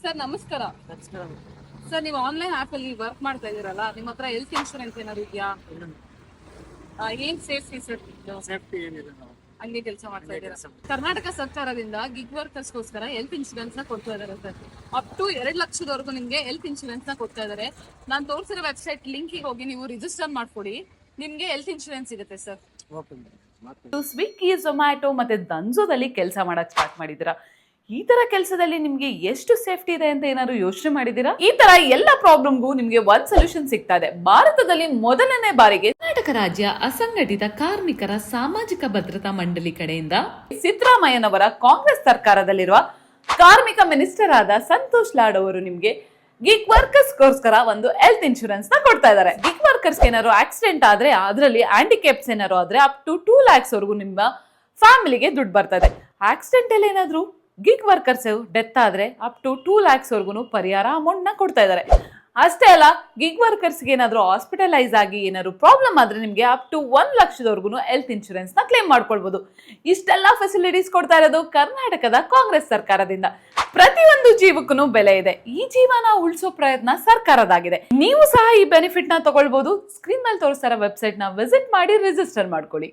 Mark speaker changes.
Speaker 1: Sir ನಮಸ್ಕಾರ.
Speaker 2: ನಮಸ್ಕಾರ.
Speaker 1: Sir ನೀವು ಆನ್ಲೈನ್ ಆಪ್ ಅಲ್ಲಿ ವರ್ಕ್ ಮಾಡ್ತಾ ಇದೀರಲ್ಲ, ನಿಮ್ಮ ಹತ್ರ ಹೆಲ್ತ್ ಇನ್ಶೂರೆನ್ಸ್ ಏನಾದ್ರು ಇದೆಯಾ? ಏನ್ ಸೇಫ್ಟಿ ಸರ್?
Speaker 2: ಸೇಫ್ಟಿ ಏನಿದೆ ನಾವು
Speaker 1: ಹಂಗೆ ಕೆಲಸ ಮಾಡ್ತಾ ಇದ್ದೀರಾ?
Speaker 2: ಕೆಲಸ
Speaker 1: ಕರ್ನಾಟಕ ಸರ್ಕಾರದಿಂದ ಗಿಗ್ ವರ್ಕರ್ಸ್ಗೋಸ್ಕರ ಹೆಲ್ತ್ ಇನ್ಶೂರೆನ್ಸ್ ನ ಕೊಡ್ತಾ ಇದಾರೆ ಸರ್. ಅಪ್ ಟು 2 ಲಕ್ಷದವರೆಗೂ ನಿಮ್ಗೆ ಹೆಲ್ತ್ ಇನ್ಶೂರೆನ್ಸ್ ನ ಕೊಡ್ತಾ ಇದಾರೆ. ನಾನು ತೋರಿಸಿರೋ ವೆಬ್ಸೈಟ್ ಲಿಂಕಿಗೆ ಹೋಗಿ ನೀವು ರಿಜಿಸ್ಟರ್ ಮಾಡ್ಕೊಡಿ, ನಿಮ್ಗೆ ಹೆಲ್ತ್ ಇನ್ಶೂರೆನ್ಸ್ ಸಿಗುತ್ತೆ ಸರ್.
Speaker 2: ಓಪನ್
Speaker 3: ಸ್ವಿಗ್ಗಿ, ಝೊಮ್ಯಾಟೊ ಮತ್ತೆ ದಂಜೋದಲ್ಲಿ ಕೆಲಸ ಮಾಡಕ್ ಸ್ಟಾರ್ಟ್ ಮಾಡಿದ್ದೀರಾ. ಈ ತರ ಕೆಲಸದಲ್ಲಿ ನಿಮ್ಗೆ ಎಷ್ಟು ಸೇಫ್ಟಿ ಇದೆ ಅಂತ ಏನಾದ್ರು ಯೋಚನೆ ಮಾಡಿದೀರಾ? ಈ ತರ ಎಲ್ಲ ಪ್ರಾಬ್ಲಮ್ಗೂ ನಿಮ್ಗೆ ಒಂದ್ ಸೊಲ್ಯೂಷನ್ ಸಿಗ್ತಾ ಇದೆ. ಭಾರತದಲ್ಲಿ ಮೊದಲನೇ ಬಾರಿಗೆ ಕರ್ನಾಟಕ ರಾಜ್ಯ ಅಸಂಘಟಿತ ಕಾರ್ಮಿಕರ ಸಾಮಾಜಿಕ ಭದ್ರತಾ ಮಂಡಳಿ ಕಡೆಯಿಂದ ಸಿದ್ದರಾಮಯ್ಯನವರ ಕಾಂಗ್ರೆಸ್ ಸರ್ಕಾರದಲ್ಲಿರುವ ಕಾರ್ಮಿಕ ಮಿನಿಸ್ಟರ್ ಆದ ಸಂತೋಷ್ ಲಾಡ್ ಅವರು ನಿಮ್ಗೆ ಗಿಗ್ ವರ್ಕರ್ಸ್ಗೋಸ್ಕರ ಒಂದು ಹೆಲ್ತ್ ಇನ್ಶೂರೆನ್ಸ್ ನ ಕೊಡ್ತಾ ಇದ್ದಾರೆ. ಗಿಗ್ ವರ್ಕರ್ಸ್ ಏನಾದ್ರು ಆಕ್ಸಿಡೆಂಟ್ ಆದ್ರೆ, ಅದರಲ್ಲಿ ಹ್ಯಾಂಡಿಕ್ಯಾಪ್ಸ್ ಏನಾದ್ರು ಆದ್ರೆ ಅಪ್ ಟು 2 lakhs ವರೆಗೂ ನಿಮ್ಮ ಫ್ಯಾಮಿಲಿಗೆ ದುಡ್ಡು ಬರ್ತಾ ಇದೆ. ಆಕ್ಸಿಡೆಂಟ್ ಅಲ್ಲಿ ಏನಾದ್ರು ಗಿಗ್ ವರ್ಕರ್ಸ್ ಡೆತ್ ಆದ್ರೆ ಅಪ್ ಟು 2 lakhs ವರೆಗೂ ಪರಿಹಾರ ಅಮೌಂಟ್ ನ ಕೊಡ್ತಾ ಇದ್ದಾರೆ. ಅಷ್ಟೇ ಅಲ್ಲ, ಗಿಗ್ ವರ್ಕರ್ಸ್ ಏನಾದ್ರು ಹಾಸ್ಪಿಟಲೈಸ್ ಆಗಿ ಏನಾದ್ರು ಪ್ರಾಬ್ಲಮ್ ಆದ್ರೆ ನಿಮ್ಗೆ ಅಪ್ ಟು 1 ಲಕ್ಷದವರೆಗೂ ಹೆಲ್ತ್ ಇನ್ಶೂರೆನ್ಸ್ ನ ಕ್ಲೇಮ್ ಮಾಡ್ಕೊಳ್ಬಹುದು. ಇಷ್ಟೆಲ್ಲ ಫೆಸಿಲಿಟೀಸ್ ಕೊಡ್ತಾ ಇರೋದು ಕರ್ನಾಟಕದ ಕಾಂಗ್ರೆಸ್ ಸರ್ಕಾರದಿಂದ. ಪ್ರತಿಯೊಂದು ಜೀವಕ್ಕೂ ಬೆಲೆ ಇದೆ. ಈ ಜೀವನ ಉಳಿಸೋ ಪ್ರಯತ್ನ ಸರ್ಕಾರದಾಗಿದೆ. ನೀವು ಸಹ ಈ ಬೆನಿಫಿಟ್ ನ ತಗೊಳ್ಬಹುದು. ಸ್ಕ್ರೀನ್ ಮೇಲೆ ತೋರಿಸ್ತಾರ ವೆಬ್ಸೈಟ್ ನ ವಿಸಿಟ್ ಮಾಡಿ ರಿಜಿಸ್ಟರ್ ಮಾಡ್ಕೊಳ್ಳಿ.